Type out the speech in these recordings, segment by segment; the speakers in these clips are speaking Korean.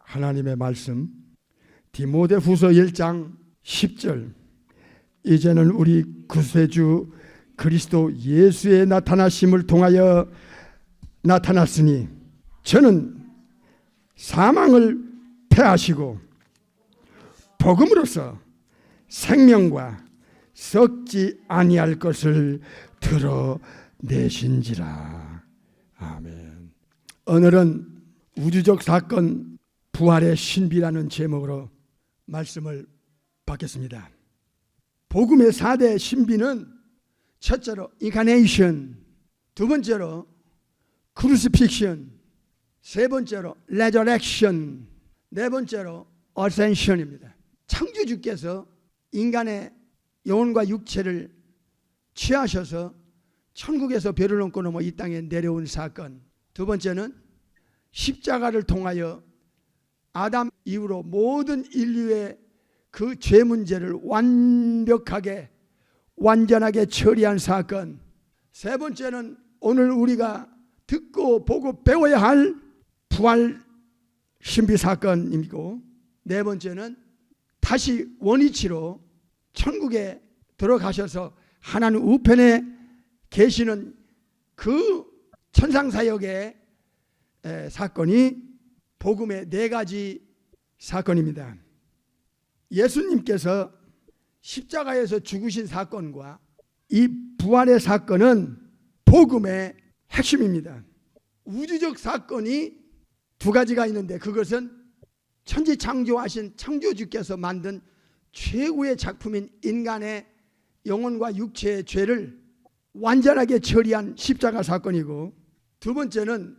하나님의 말씀 디모데후서 1장 10절 이제는 우리 구세주 그리스도 예수의 나타나심을 통하여 나타났으니 저는 사망을 패하시고 복음으로써 생명과 썩지 아니할 것을 드러내신지라. 아멘. 오늘은 우주적 사건 부활의 신비라는 제목으로 말씀을 받겠습니다. 복음의 4대 신비는 첫째로 인카네이션, 두 번째로 크루시픽션, 세 번째로 레저렉션, 네 번째로 어센션입니다. 창조주께서 인간의 영혼과 육체를 취하셔서 천국에서 배를 넘고 넘어 이 땅에 내려온 사건. 두 번째는 십자가를 통하여 아담 이후로 모든 인류의 그 죄 문제를 완전하게 처리한 사건. 세 번째는 오늘 우리가 듣고 보고 배워야 할 부활 신비 사건이고, 네 번째는 다시 원위치로 천국에 들어가셔서 하나님 우편에 계시는 그 천상사역의 사건이 복음의 네 가지 사건입니다. 예수님께서 십자가에서 죽으신 사건과 이 부활의 사건은 복음의 핵심입니다. 우주적 사건이 두 가지가 있는데 그것은 천지창조하신 창조주께서 만든 최고의 작품인 인간의 영혼과 육체의 죄를 완전하게 처리한 십자가 사건이고, 두 번째는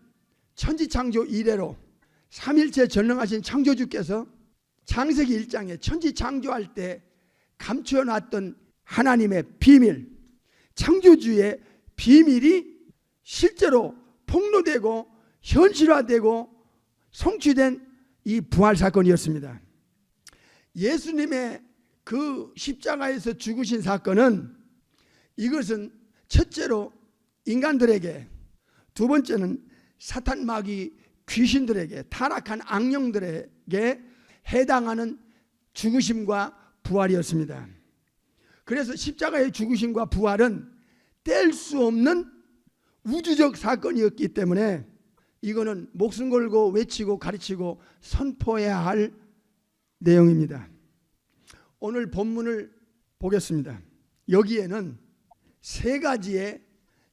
천지창조 이래로 삼일체 전능하신 창조주께서 창세기 1장에 천지창조할 때 감춰놨던 하나님의 비밀, 창조주의 비밀이 실제로 폭로되고 현실화되고 성취된 이 부활 사건이었습니다. 예수님의 그 십자가에서 죽으신 사건은, 이것은 첫째로 인간들에게, 두 번째는 사탄 마귀 귀신들에게, 타락한 악령들에게 해당하는 죽으심과 부활이었습니다. 그래서 십자가의 죽으심과 부활은 뗄 수 없는 우주적 사건이었기 때문에 이거는 목숨 걸고 외치고 가르치고 선포해야 할 내용입니다. 오늘 본문을 보겠습니다. 여기에는 세 가지의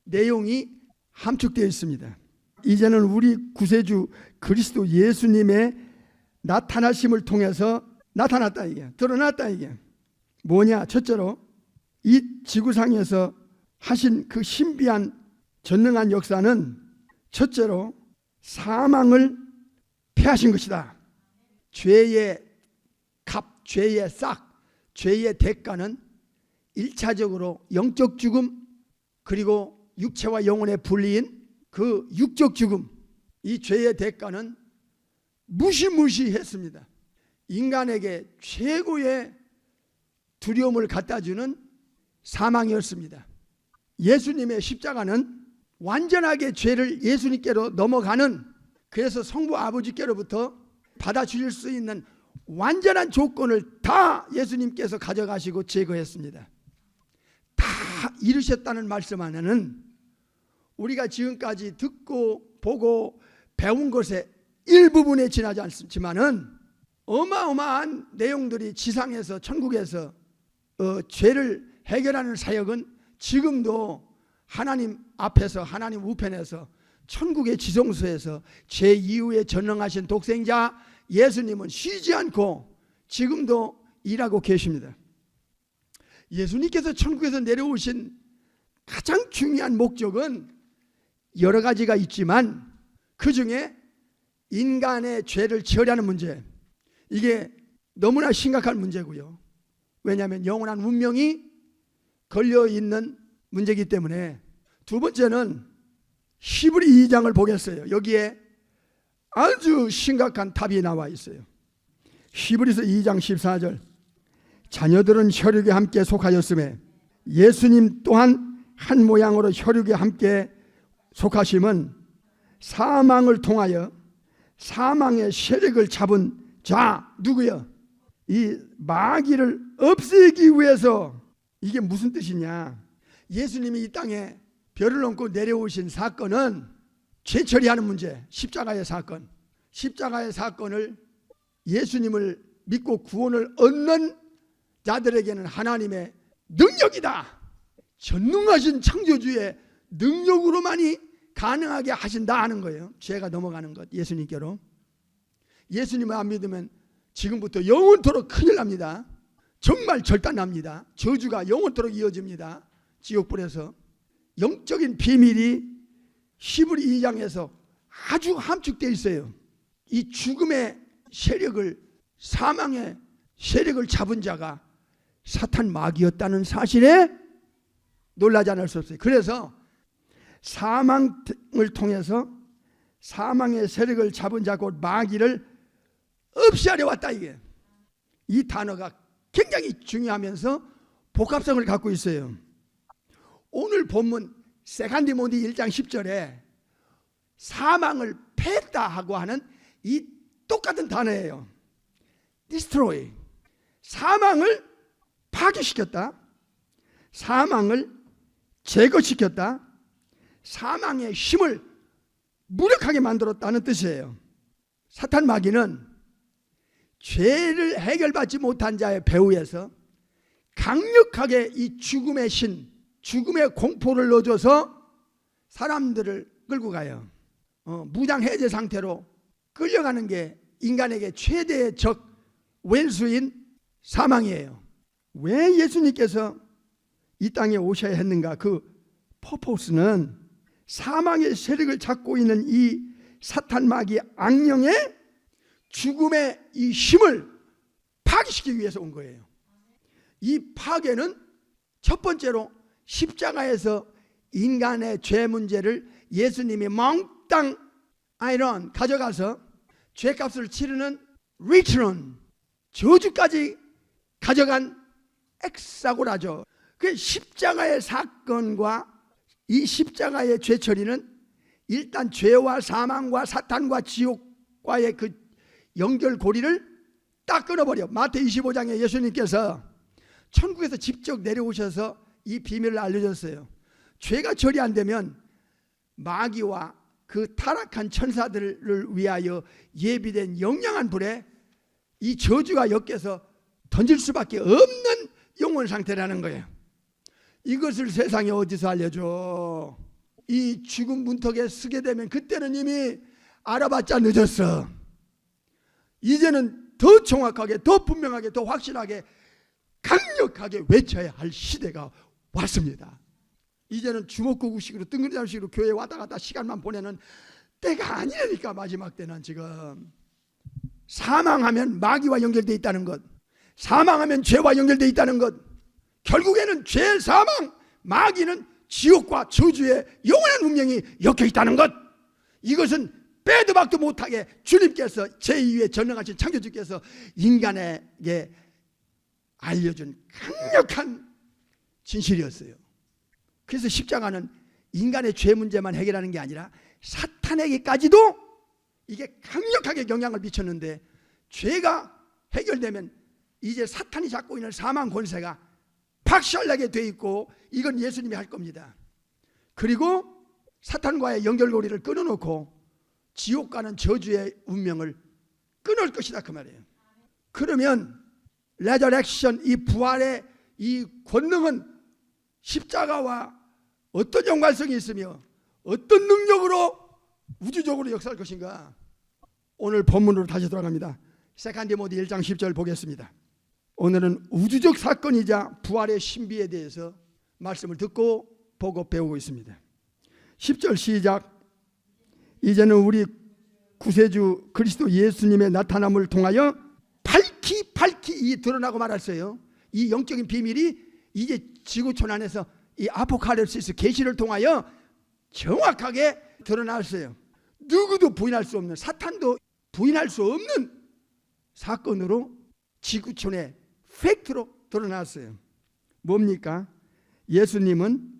내용이 함축되어 있습니다. 이제는 우리 구세주 그리스도 예수님의 나타나심을 통해서 나타났다, 이게 드러났다. 이게 뭐냐? 첫째로 이 지구상에서 하신 그 신비한 전능한 역사는 첫째로 사망을 패하신 것이다. 죄의 값, 죄의 싹, 죄의 대가는 1차적으로 영적 죽음, 그리고 육체와 영혼의 분리인 그 육적 죽음, 이 죄의 대가는 무시무시했습니다. 인간에게 최고의 두려움을 갖다주는 사망이었습니다. 예수님의 십자가는 완전하게 죄를 예수님께로 넘어가는, 그래서 성부 아버지께로부터 받아주실 수 있는 완전한 조건을 다 예수님께서 가져가시고 제거했습니다. 다 이루셨다는 말씀 안에는 우리가 지금까지 듣고 보고 배운 것의 일부분에 지나지 않지만은 어마어마한 내용들이 지상에서 천국에서 죄를 해결하는 사역은 지금도 하나님 앞에서, 하나님 우편에서, 천국의 지성소에서 죄 이후에 전능하신 독생자 예수님은 쉬지 않고 지금도 일하고 계십니다. 예수님께서 천국에서 내려오신 가장 중요한 목적은 여러 가지가 있지만 그 중에 인간의 죄를 처리하는 문제, 이게 너무나 심각한 문제고요. 왜냐하면 영원한 운명이 걸려있는 문제이기 때문에. 두 번째는 히브리 2장을 보겠어요. 여기에 아주 심각한 답이 나와 있어요. 히브리서 2장 14절 자녀들은 혈육에 함께 속하였음에 예수님 또한 한 모양으로 혈육에 함께 속하심은 사망을 통하여 사망의 세력을 잡은 자 누구요? 이 마귀를 없애기 위해서. 이게 무슨 뜻이냐? 예수님이 이 땅에 별을 넘고 내려오신 사건은 죄 처리하는 문제, 십자가의 사건. 십자가의 사건을 예수님을 믿고 구원을 얻는 자들에게는 하나님의 능력이다. 전능하신 창조주의 능력으로만이 가능하게 하신다 하는 거예요. 죄가 넘어가는 것, 예수님께로. 예수님을 안 믿으면 지금부터 영원토록 큰일 납니다. 정말 절단납니다. 저주가 영원토록 이어집니다. 지옥불에서. 영적인 비밀이 히브리 2장에서 아주 함축되어 있어요. 이 죽음의 세력을, 사망의 세력을 잡은 자가 사탄 마귀였다는 사실에 놀라지 않을 수 없어요. 그래서 사망을 통해서 사망의 세력을 잡은 자 곧 마귀를 없애하려 왔다. 이게 이 단어가 굉장히 중요하면서 복합성을 갖고 있어요. 오늘 본문 세간디모니 1장 10절에 사망을 패했다 하고 하는 이 똑같은 단어예요. destroy. 사망을 파괴시켰다. 사망을 제거시켰다. 사망의 힘을 무력하게 만들었다는 뜻이에요. 사탄 마귀는 죄를 해결받지 못한 자의 배후에서 강력하게 이 죽음의 신, 죽음의 공포를 넣어줘서 사람들을 끌고 가요. 무장해제 상태로 끌려가는 게 인간에게 최대의 적, 왼수인 사망이에요. 왜 예수님께서 이 땅에 오셔야 했는가? 그 퍼포스는 사망의 세력을 잡고 있는 이 사탄 마귀 악령의 죽음의 이 힘을 파괴시키기 위해서 온 거예요. 이 파괴는 첫 번째로 십자가에서 인간의 죄 문제를 예수님이 몽땅 아이런 가져가서 죄값을 치르는 리트론, 저주까지 가져간 엑사고라죠. 그 십자가의 사건과 이 십자가의 죄 처리는 일단 죄와 사망과 사탄과 지옥과의 그 연결고리를 딱 끊어버려. 마태 25장에 예수님께서 천국에서 직접 내려오셔서 이 비밀을 알려줬어요. 죄가 처리 안 되면 마귀와 그 타락한 천사들을 위하여 예비된 영영한 불에 이 저주가 엮여서 던질 수밖에 없는 영혼 상태라는 거예요. 이것을 세상에 어디서 알려줘? 이 죽음 문턱에 서게 되면 그때는 이미 알아봤자 늦었어. 이제는 더 정확하게, 더 분명하게, 더 확실하게, 강력하게 외쳐야 할 시대가 왔습니다. 이제는 주먹구구식으로 뜬금장식으로 교회에 왔다 갔다 시간만 보내는 때가 아니라니까. 마지막 때는 지금 사망하면 마귀와 연결되어 있다는 것, 사망하면 죄와 연결되어 있다는 것, 결국에는 죄, 사망, 마귀는 지옥과 저주의 영원한 운명이 엮여 있다는 것, 이것은 빼도 박도 못하게 주님께서 제2의 전능하신 창조주께서 인간에게 알려준 강력한 진실이었어요. 그래서 십자가는 인간의 죄 문제만 해결하는 게 아니라 사탄에게까지도 이게 강력하게 영향을 미쳤는데, 죄가 해결되면 이제 사탄이 잡고 있는 사망 권세가 박살나게 돼 있고, 이건 예수님이 할 겁니다. 그리고 사탄과의 연결고리를 끊어놓고 지옥과는 저주의 운명을 끊을 것이다 그 말이에요. 그러면 레저렉션, 이 부활의 이 권능은 십자가와 어떤 연관성이 있으며 어떤 능력으로 우주적으로 역사할 것인가? 오늘 본문으로 다시 돌아갑니다. 세간디모니 1장 10절 보겠습니다. 오늘은 우주적 사건이자 부활의 신비에 대해서 말씀을 듣고 보고 배우고 있습니다. 10절 시작. 이제는 우리 구세주 그리스도 예수님의 나타남을 통하여 밝히 이 드러나고 말았어요. 이 영적인 비밀이 이제 지구촌 안에서 이 아포칼립시스 계시를 통하여 정확하게 드러났어요. 누구도 부인할 수 없는, 사탄도 부인할 수 없는 사건으로 지구촌의 팩트로 드러났어요. 뭡니까? 예수님은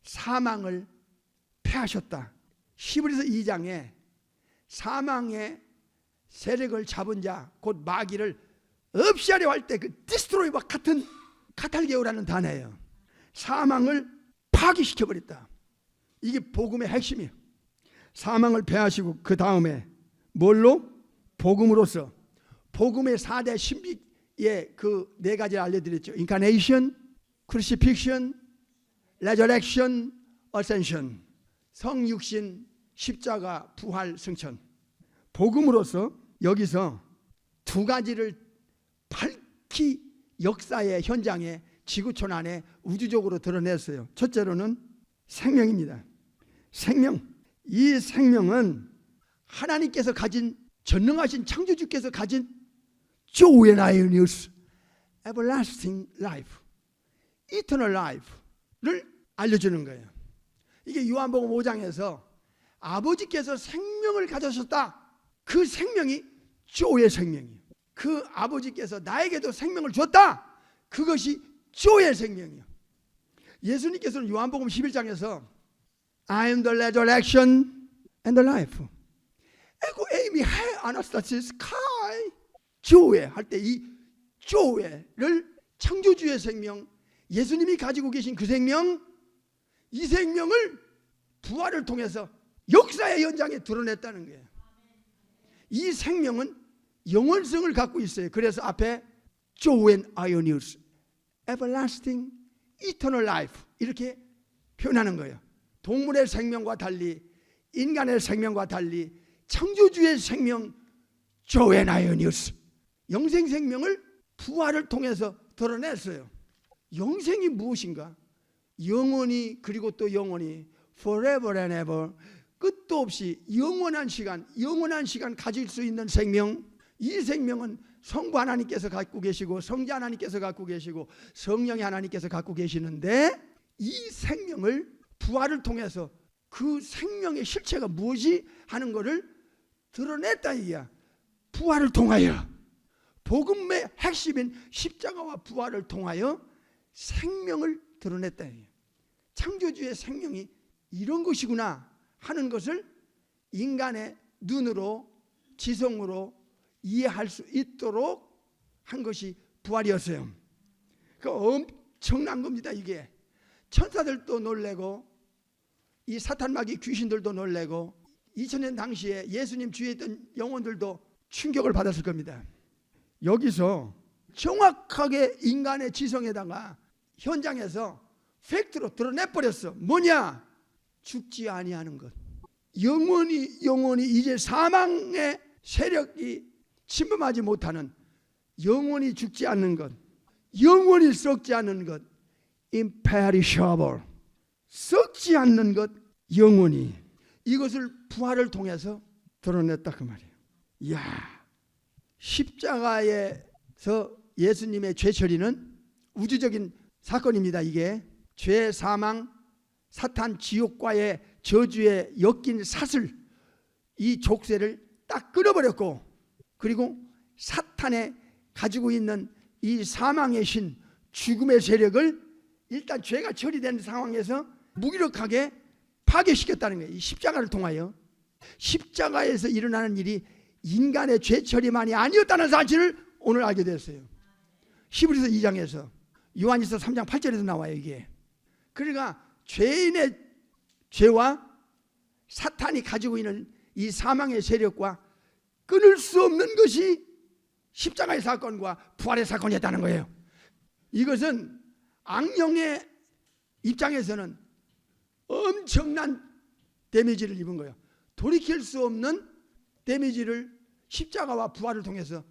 사망을 패하셨다. 히브리서 2장에 사망의 세력을 잡은 자 곧 마귀를 없이 하려 할 때 그 디스트로이와 같은 카탈게오라는 단어예요. 사망을 파괴시켜버렸다. 이게 복음의 핵심이에요. 사망을 패하시고 그 다음에 뭘로? 복음으로써. 복음의 4대 신비의 그 4가지를 알려드렸죠. 인카네이션, 크루시픽션, 레저렉션, 어센션. 성육신, 십자가, 부활, 승천. 복음으로써 여기서 2가지를 밝히 역사의 현장에 지구촌 안에 우주적으로 드러냈어요. 첫째로는 생명입니다. 생명. 이 생명은 하나님께서 가진, 전능하신 창조주께서 가진 joy and ionius, everlasting life, eternal life를 알려주는 거예요. 이게 요한복음 5장에서 아버지께서 생명을 가져셨다. 그 생명이 joy의 생명이에요. 그 아버지께서 나에게도 생명을 줬다. 그것이 joy의 생명이에요. 예수님께서는 요한복음 11장에서 I am the resurrection and the life. 에고 에이미 해 아나스타시스 카이 조회 할 때 이 조회를 창조주의 생명, 예수님이 가지고 계신 그 생명, 이 생명을 부활을 통해서 역사의 현장에 드러냈다는 거예요. 이 생명은 영원성을 갖고 있어요. 그래서 앞에 joy and ionius, everlasting, eternal life 이렇게 표현하는 거예요. 동물의 생명과 달리, 인간의 생명과 달리 창조주의 생명 joy and ionius, 영생 생명을 부활을 통해서 드러냈어요. 영생이 무엇인가? 영원히, 그리고 또 영원히 forever and ever, 끝도 없이 영원한 시간 가질 수 있는 생명. 이 생명은 성부 하나님께서 갖고 계시고 성자 하나님께서 갖고 계시고 성령의 하나님께서 갖고 계시는데, 이 생명을 부활을 통해서 그 생명의 실체가 무엇이 하는 것을 드러냈다 이야. 부활을 통하여, 복음의 핵심인 십자가와 부활을 통하여 생명을 드러냈다 이야. 창조주의 생명이 이런 것이구나 하는 것을 인간의 눈으로, 지성으로 이해할 수 있도록 한 것이 부활이었어요. 그 엄청난 겁니다. 이게 천사들도 놀래고 이 사탄마귀 귀신들도 놀래고 2000년 당시에 예수님 주위에 있던 영혼들도 충격을 받았을 겁니다. 여기서 정확하게 인간의 지성에다가 현장에서 팩트로 드러내버렸어. 뭐냐? 죽지 아니하는 것. 영원히 이제 사망의 세력이 침범하지 못하는, 영원히 죽지 않는 것, 영원히 썩지 않는 것, imperishable, 썩지 않는 것, 영원히. 이것을 부활을 통해서 드러냈다 그 말이에요. 이야, 십자가에서 예수님의 죄 처리는 우주적인 사건입니다. 이게 죄, 사망, 사탄, 지옥과의 저주에 엮인 사슬, 이 족쇄를 딱 끊어버렸고, 그리고 사탄의 가지고 있는 이 사망의 신, 죽음의 세력을 일단 죄가 처리된 상황에서 무기력하게 파괴시켰다는 거예요. 이 십자가를 통하여. 십자가에서 일어나는 일이 인간의 죄 처리만이 아니었다는 사실을 오늘 알게 됐어요. 히브리서 2장에서, 요한일서 3장 8절에서 나와요 이게. 그러니까 죄인의 죄와 사탄이 가지고 있는 이 사망의 세력과 끊을 수 없는 것이 십자가의 사건과 부활의 사건이었다는 거예요. 이것은 악령의 입장에서는 엄청난 데미지를 입은 거예요. 돌이킬 수 없는 데미지를 십자가와 부활을 통해서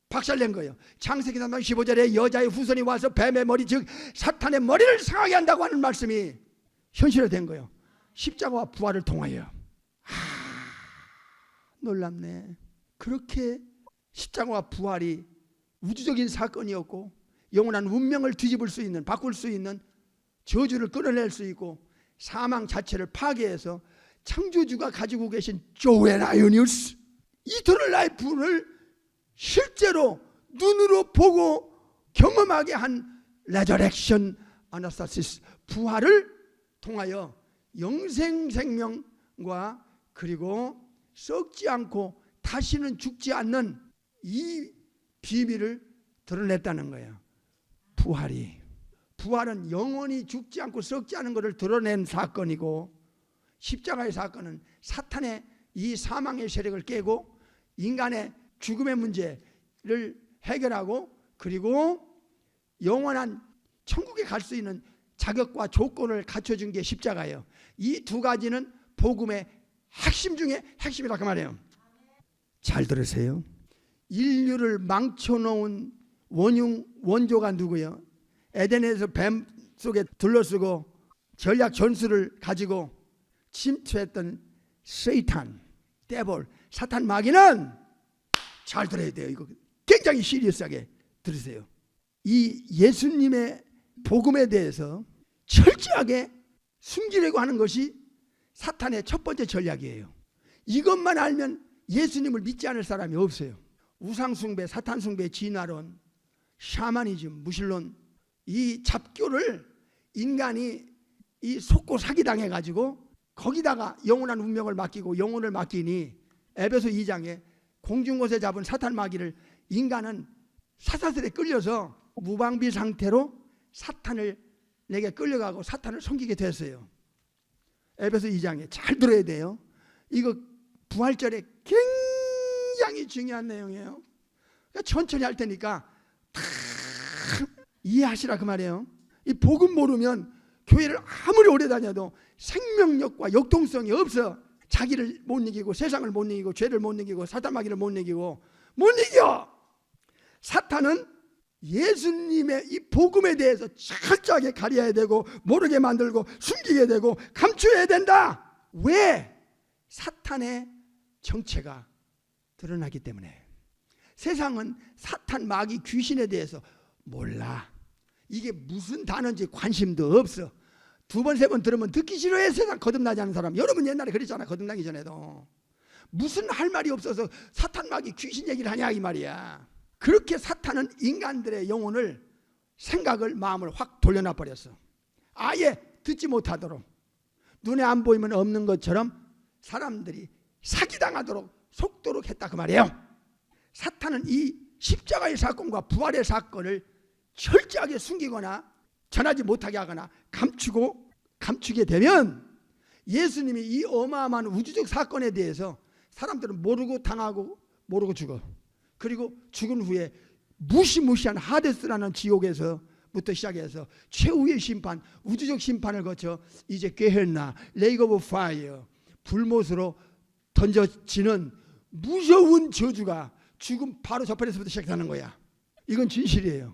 박살낸 거예요. 창세기 3장 15절에 여자의 후손이 와서 뱀의 머리, 즉 사탄의 머리를 상하게 한다고 하는 말씀이 현실화된 거예요. 십자가와 부활을 통하여. 놀랍네. 그렇게 십자가와 부활이 우주적인 사건이었고, 영원한 운명을 뒤집을 수 있는, 바꿀 수 있는, 저주를 끊어낼 수 있고, 사망 자체를 파괴해서 창조주가 가지고 계신 joy and ionius, 이터널 라이프를 실제로 눈으로 보고 경험하게 한 resurrection, anastasis, 부활을 통하여 영생 생명과 그리고 썩지 않고 다시는 죽지 않는 이 비밀을 드러냈다는 거예요. 부활은 영원히 죽지 않고 썩지 않은 것을 드러낸 사건이고, 십자가의 사건은 사탄의 이 사망의 세력을 깨고 인간의 죽음의 문제를 해결하고, 그리고 영원한 천국에 갈 수 있는 자격과 조건을 갖춰준 게 십자가예요. 이 두 가지는 복음의 핵심 중에 핵심이라 그 말이에요. 잘 들으세요. 인류를 망쳐놓은 원조가 누구예요? 에덴에서 뱀 속에 둘러쓰고 전략 전술을 가지고 침투했던 세이탄, 데볼, 사탄 마귀는, 잘 들어야 돼요. 이거 굉장히 시리어스하게 들으세요. 이 예수님의 복음에 대해서 철저하게 숨기려고 하는 것이 사탄의 첫 번째 전략이에요. 이것만 알면 예수님을 믿지 않을 사람이 없어요. 우상숭배, 사탄숭배, 진화론, 샤머니즘, 무신론, 이 잡교를 인간이 이 속고 사기당해가지고 거기다가 영원한 운명을 맡기고 영혼을 맡기니, 에베소 2장에 공중곳에 잡은 사탄 마귀를 인간은 사사슬에 끌려서 무방비 상태로 사탄을 내게 끌려가고 사탄을 섬기게 됐어요. 에베소 2장에 잘 들어야 돼요. 이거 부활절에 굉장히 중요한 내용이에요. 그러니까 천천히 할 테니까 다 이해하시라 그 말이에요. 이 복음 모르면 교회를 아무리 오래 다녀도 생명력과 역동성이 없어. 자기를 못 이기고 세상을 못 이기고 죄를 못 이기고 사탄 마귀를 못 이기고 못 이겨. 사탄은 예수님의 이 복음에 대해서 철저하게 가려야 되고 모르게 만들고 숨기게 되고 감추어야 된다. 왜? 사탄의 정체가 드러나기 때문에. 세상은 사탄, 마귀, 귀신에 대해서 몰라. 이게 무슨 단어인지 관심도 없어. 두 번, 세 번 들으면 듣기 싫어해. 세상 거듭나지 않은 사람. 여러분 옛날에 그랬잖아. 거듭나기 전에도. 무슨 할 말이 없어서 사탄, 마귀, 귀신 얘기를 하냐 이 말이야. 그렇게 사탄은 인간들의 영혼을, 생각을, 마음을 확 돌려놔 버렸어. 아예 듣지 못하도록, 눈에 안 보이면 없는 것처럼 사람들이 사기당하도록 속도록 했다 그 말이에요. 사탄은 이 십자가의 사건과 부활의 사건을 철저하게 숨기거나 전하지 못하게 하거나 감추게 되면 예수님이 이 어마어마한 우주적 사건에 대해서 사람들은 모르고 당하고 모르고 죽어. 그리고 죽은 후에 무시무시한 하데스라는 지옥에서부터 시작해서 최후의 심판, 우주적 심판을 거쳐 이제 게헨나, 레이크 오브 파이어, 불못으로 던져지는 무서운 저주가 죽음 바로 저편에서부터 시작하는 거야. 이건 진실이에요.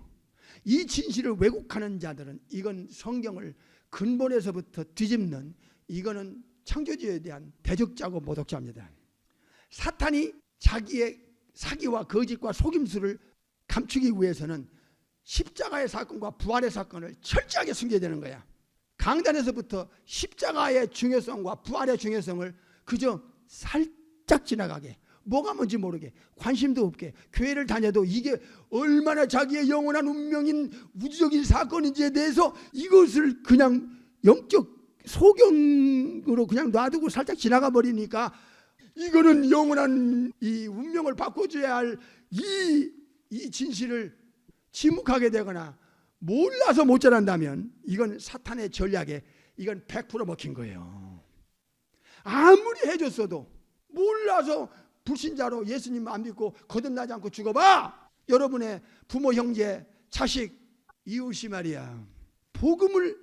이 진실을 왜곡하는 자들은 이건 성경을 근본에서부터 뒤집는, 이거는 창조주에 대한 대적자고 모독자입니다. 사탄이 자기의 사기와 거짓과 속임수를 감추기 위해서는 십자가의 사건과 부활의 사건을 철저하게 숨겨야 되는 거야. 강단에서부터 십자가의 중요성과 부활의 중요성을 그저 살짝 지나가게, 뭐가 뭔지 모르게, 관심도 없게, 교회를 다녀도 이게 얼마나 자기의 영원한 운명인 우주적인 사건인지에 대해서 이것을 그냥 영적 소경으로 그냥 놔두고 살짝 지나가 버리니까, 이거는 영원한 이 운명을 바꿔줘야 할 이 진실을 침묵하게 되거나 몰라서 못 전한다면 이건 사탄의 전략에 이건 100% 먹힌 거예요. 아무리 해줬어도 몰라서 불신자로 예수님 안 믿고 거듭나지 않고 죽어봐. 여러분의 부모, 형제, 자식, 이웃이 말이야 복음을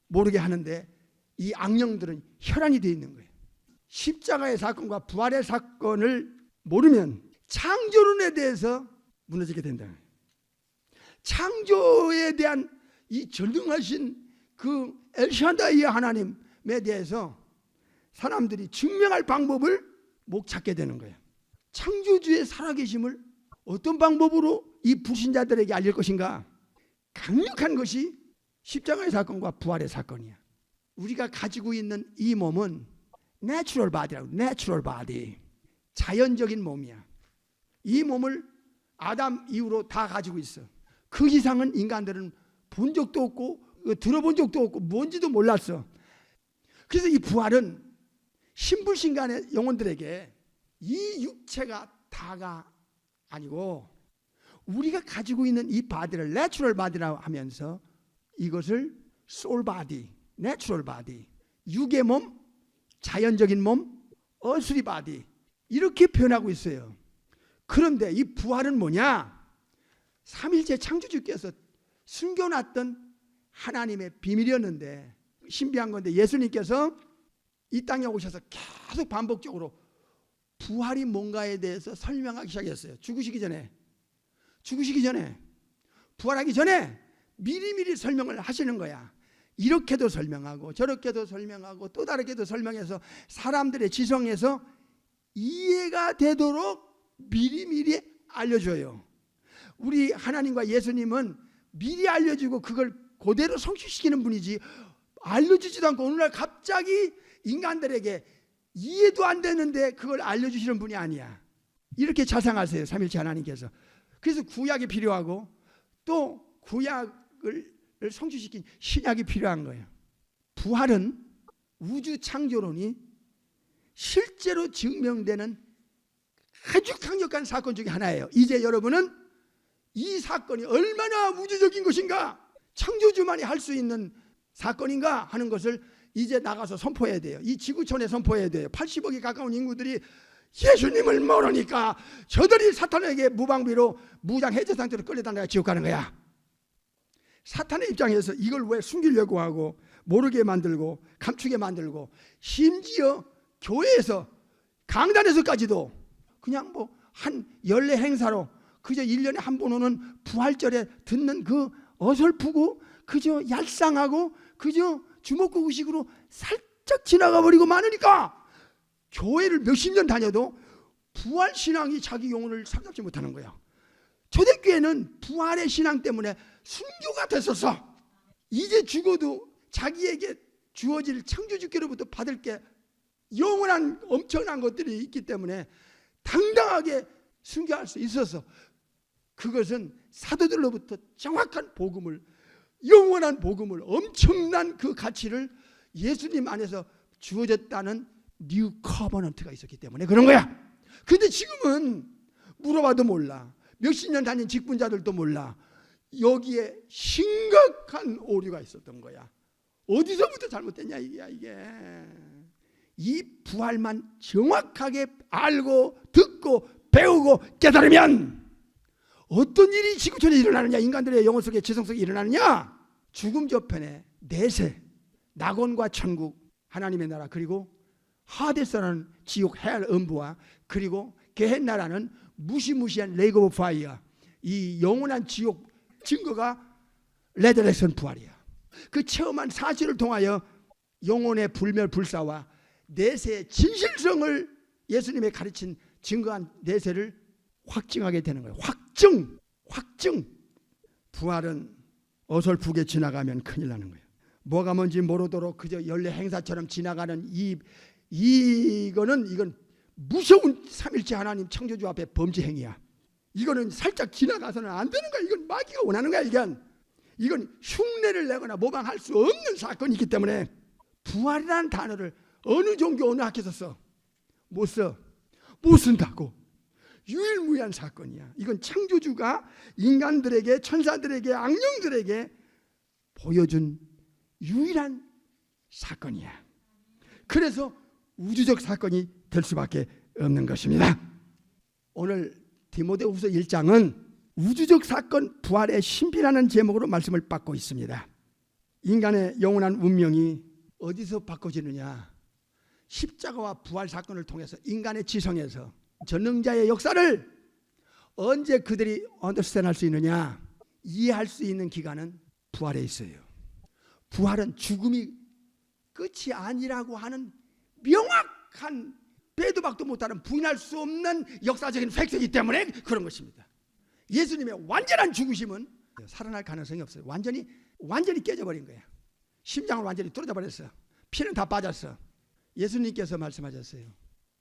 모르게 하는데 이 악령들은 혈안이 되어 있는 거예요. 십자가의 사건과 부활의 사건을 모르면 창조론에 대해서 무너지게 된다. 창조에 대한 이 전능하신 그 엘샤다이 하나님에 대해서 사람들이 증명할 방법을 못 찾게 되는 거예요. 창조주의 살아계심을 어떤 방법으로 이 불신자들에게 알릴 것인가? 강력한 것이 십자가의 사건과 부활의 사건이야. 우리가 가지고 있는 이 몸은 내추럴 바디라고, 내추럴 바디, 자연적인 몸이야. 이 몸을 아담 이후로 다 가지고 있어. 그 이상은 인간들은 본 적도 없고 들어본 적도 없고 뭔지도 몰랐어. 그래서 이 부활은 신불신간의 영혼들에게 이 육체가 다가 아니고 우리가 가지고 있는 이 바디를 내추럴 바디라고 하면서 이것을 소울 바디, 내추럴 바디, 육의 몸, 자연적인 몸, 어스리 바디 이렇게 표현하고 있어요. 그런데 이 부활은 뭐냐? 삼일째 창조주께서 숨겨놨던 하나님의 비밀이었는데 신비한 건데 예수님께서 이 땅에 오셔서 계속 반복적으로 부활이 뭔가에 대해서 설명하기 시작했어요. 죽으시기 전에 부활하기 전에 미리미리 설명을 하시는 거야. 이렇게도 설명하고 저렇게도 설명하고 또 다르게도 설명해서 사람들의 지성에서 이해가 되도록 미리미리 알려줘요. 우리 하나님과 예수님은 미리 알려주고 그걸 그대로 성취시키는 분이지 알려주지도 않고 어느 날 갑자기 인간들에게 이해도 안 되는데 그걸 알려주시는 분이 아니야. 이렇게 자상하세요, 삼일체 하나님께서. 그래서 구약이 필요하고 또 구약을 성취시킨 신약이 필요한 거예요. 부활은 우주 창조론이 실제로 증명되는 아주 강력한 사건 중에 하나예요. 이제 여러분은 이 사건이 얼마나 우주적인 것인가, 창조주만이 할 수 있는 사건인가 하는 것을 이제 나가서 선포해야 돼요. 이 지구촌에 선포해야 돼요. 80억이 가까운 인구들이 예수님을 모르니까 저들이 사탄에게 무방비로 무장 해제 상태로 끌려다니다가 지옥 가는 거야. 사탄의 입장에서 이걸 왜 숨기려고 하고 모르게 만들고 감추게 만들고 심지어 교회에서 강단에서까지도 그냥 뭐 한 연례 행사로 그저 1년에 한 번 오는 부활절에 듣는 그 어설프고 그저 얄쌍하고 그저 주먹구구식으로 살짝 지나가 버리고 많으니까 교회를 몇십 년 다녀도 부활신앙이 자기 영혼을 삼잡지 못하는 거야. 초대교회는 부활의 신앙 때문에 순교가 됐었어. 이제 죽어도 자기에게 주어질 창조주께로부터 받을 게 영원한 엄청난 것들이 있기 때문에 당당하게 순교할 수 있어서 그것은 사도들로부터 정확한 복음을, 영원한 복음을, 엄청난 그 가치를 예수님 안에서 주어졌다는 뉴 커버넌트가 있었기 때문에 그런 거야. 근데 지금은 물어봐도 몰라. 몇십 년 다닌 직분자들도 몰라. 여기에 심각한 오류가 있었던 거야. 어디서부터 잘못됐냐 이게. 이 부활만 정확하게 알고 듣고 배우고 깨달으면 어떤 일이 지구촌에 일어나느냐, 인간들의 영혼 속에 지성 속에 일어나느냐. 죽음 저편에 내세, 낙원과 천국, 하나님의 나라, 그리고 하데스라는 지옥 헬 음부와 그리고 게헨나라는 무시무시한 레이그 오브 파이어, 이 영원한 지옥 증거가 레저렉션 부활이야. 그 체험한 사실을 통하여 영혼의 불멸불사와 내세의 진실성을 예수님의 가르친 증거한 내세를 확증하게 되는 거예요. 확증. 부활은 어설프게 지나가면 큰일 나는 거예요. 뭐가 뭔지 모르도록 그저 연례 행사처럼 지나가는 이건 무서운 삼일체 하나님 창조주 앞에 범죄 행위야. 이거는 살짝 지나가서는 안 되는 거야. 이건 마귀가 원하는 거야. 이건 흉내를 내거나 모방할 수 없는 사건이기 때문에 부활이라는 단어를 어느 종교 어느 학교에서 써? 못 쓴다고. 유일무이한 사건이야. 이건 창조주가 인간들에게, 천사들에게, 악령들에게 보여준 유일한 사건이야. 그래서 우주적 사건이 될 수밖에 없는 것입니다. 오늘 디모데후서 1장은 우주적 사건 부활의 신비라는 제목으로 말씀을 받고 있습니다. 인간의 영원한 운명이 어디서 바꿔지느냐? 십자가와 부활 사건을 통해서 인간의 지성에서 전능자의 역사를 언제 그들이 언더스탠드할 수 있느냐, 이해할 수 있는 기간은 부활에 있어요. 부활은 죽음이 끝이 아니라고 하는 명확한, 빼도 박도 못하는, 부인할 수 없는 역사적인 팩트이기 때문에 그런 것입니다. 예수님의 완전한 죽으심은 살아날 가능성이 없어요. 완전히 깨져버린 거야. 심장을 완전히 뚫어져 버렸어. 피는 다 빠졌어. 예수님께서 말씀하셨어요.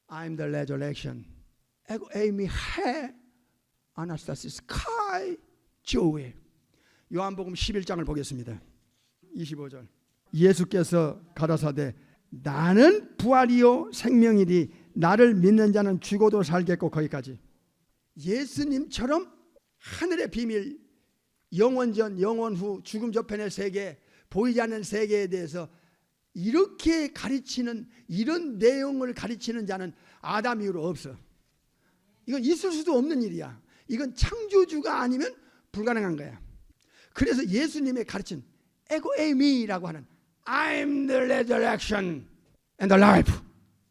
I'm the resurrection. 에미 해 아나스타시스 카이 조에. 요한복음 11장을 보겠습니다. 25절. 예수께서 가라사대 나는 부활이요 생명이니 나를 믿는 자는 죽어도 살겠고, 거기까지. 예수님처럼 하늘의 비밀, 영원 전, 영원 후, 죽음 저편의 세계, 보이지 않는 세계에 대해서 이렇게 가르치는, 이런 내용을 가르치는 자는 아담 이후로 없어. 이건 있을 수도 없는 일이야. 이건 창조주가 아니면 불가능한 거야. 그래서 예수님의 가르친 에고 에이미라고 하는 I'm the resurrection and the life,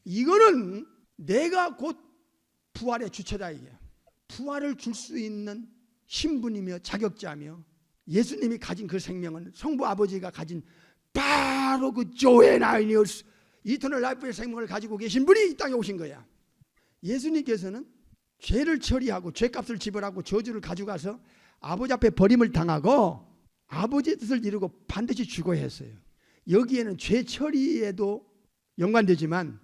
이거는 내가 곧 부활의 주체다. 이게 부활을 줄 수 있는 신분이며 자격자며, 예수님이 가진 그 생명은 성부 아버지가 가진 바로 그 조에나이니어스 이터널 라이프의 생명을 가지고 계신 분이 이 땅에 오신 거야. 예수님께서는 죄를 처리하고 죄값을 지불하고 저주를 가져가서 아버지 앞에 버림을 당하고 아버지의 뜻을 이루고 반드시 죽어야 했어요. 여기에는 죄 처리에도 연관되지만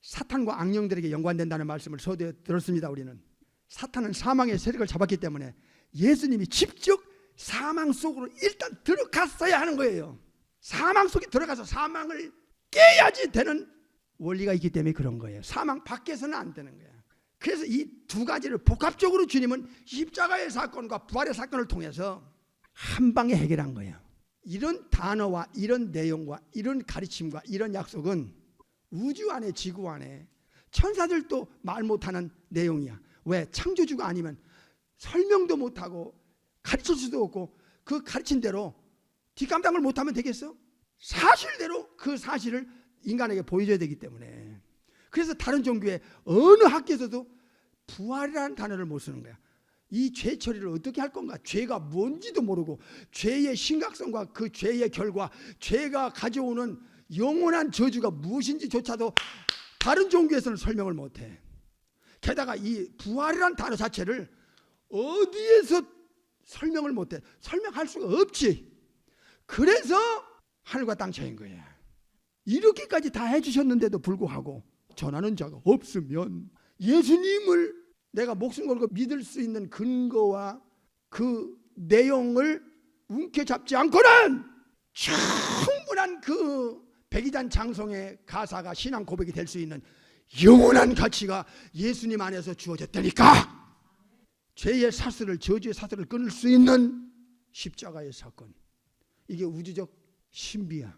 사탄과 악령들에게 연관된다는 말씀을 서두에 들었습니다. 우리는 사탄은 사망의 세력을 잡았기 때문에 예수님이 직접 사망 속으로 일단 들어갔어야 하는 거예요. 사망 속에 들어가서 사망을 깨야지 되는 원리가 있기 때문에 그런 거예요. 사망 밖에서는 안 되는 거야. 그래서 이 두 가지를 복합적으로 주님은 십자가의 사건과 부활의 사건을 통해서 한 방에 해결한 거예요. 이런 단어와 이런 내용과 이런 가르침과 이런 약속은 우주 안에, 지구 안에 천사들도 말 못하는 내용이야. 왜? 창조주가 아니면 설명도 못하고 가르칠 수도 없고, 그 가르친 대로 뒷감당을 못하면 되겠어? 사실대로 그 사실을 인간에게 보여줘야 되기 때문에. 그래서 다른 종교의 어느 학교에서도 부활이라는 단어를 못 쓰는 거야. 이 죄 처리를 어떻게 할 건가? 죄가 뭔지도 모르고, 죄의 심각성과 그 죄의 결과, 죄가 가져오는 영원한 저주가 무엇인지조차도 다른 종교에서는 설명을 못해. 게다가 이 부활이라는 단어 자체를 어디에서 설명을 못해. 설명할 수가 없지. 그래서 하늘과 땅 차이인 거야. 이렇게까지 다 해주셨는데도 불구하고 전하는 자가 없으면 예수님을 내가 목숨 걸고 믿을 수 있는 근거와 그 내용을 움켜잡지 않고는 충분한 그 백이단 장성의 가사가 신앙 고백이 될 수 있는 영원한 가치가 예수님 안에서 주어졌다니까. 죄의 사슬을, 저주의 사슬을 끊을 수 있는 십자가의 사건, 이게 우주적 신비야.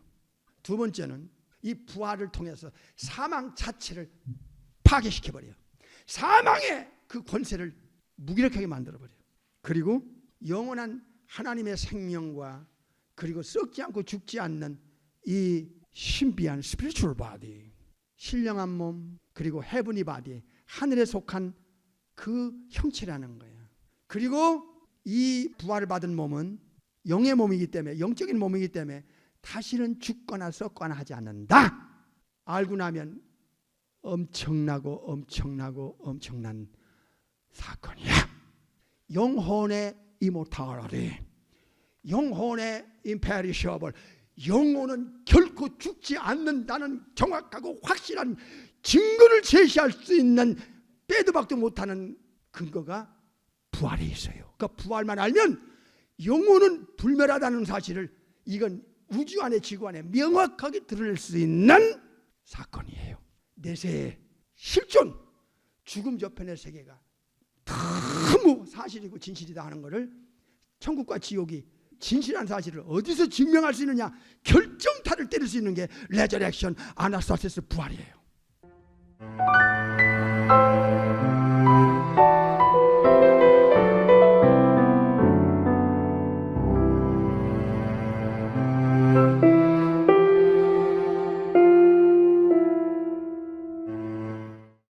두 번째는 이 부활을 통해서 사망 자체를 파괴시켜버려요. 사망의 그 권세를 무기력하게 만들어버려요. 그리고 영원한 하나님의 생명과 그리고 썩지 않고 죽지 않는 이 신비한 스피리추얼 바디, 신령한 몸, 그리고 헤븐리 바디, 하늘에 속한 그 형체라는 거예요. 그리고 이 부활을 받은 몸은 영의 몸이기 때문에, 영적인 몸이기 때문에 다시는 죽거나 썩거나 하지 않는다. 알고 나면 엄청난 사건이야. 영혼의 이모탈리티, 영혼의 임페리셔블, 영혼은 결코 죽지 않는다는 정확하고 확실한 증거를 제시할 수 있는, 빼도 박도 못하는 근거가 부활에 있어요. 그러니까 부활만 알면 영혼은 불멸하다는 사실을, 이건 우주 안에, 지구 안에 명확하게 드러낼 수 있는 사건이에요. 내세의 실존, 죽음 저편의 세계가 너무 사실이고 진실이다 하는 것을, 천국과 지옥이 진실한 사실을 어디서 증명할 수 있느냐, 결정타를 때릴 수 있는 게 레저렉션, 아나스타시스, 부활이에요.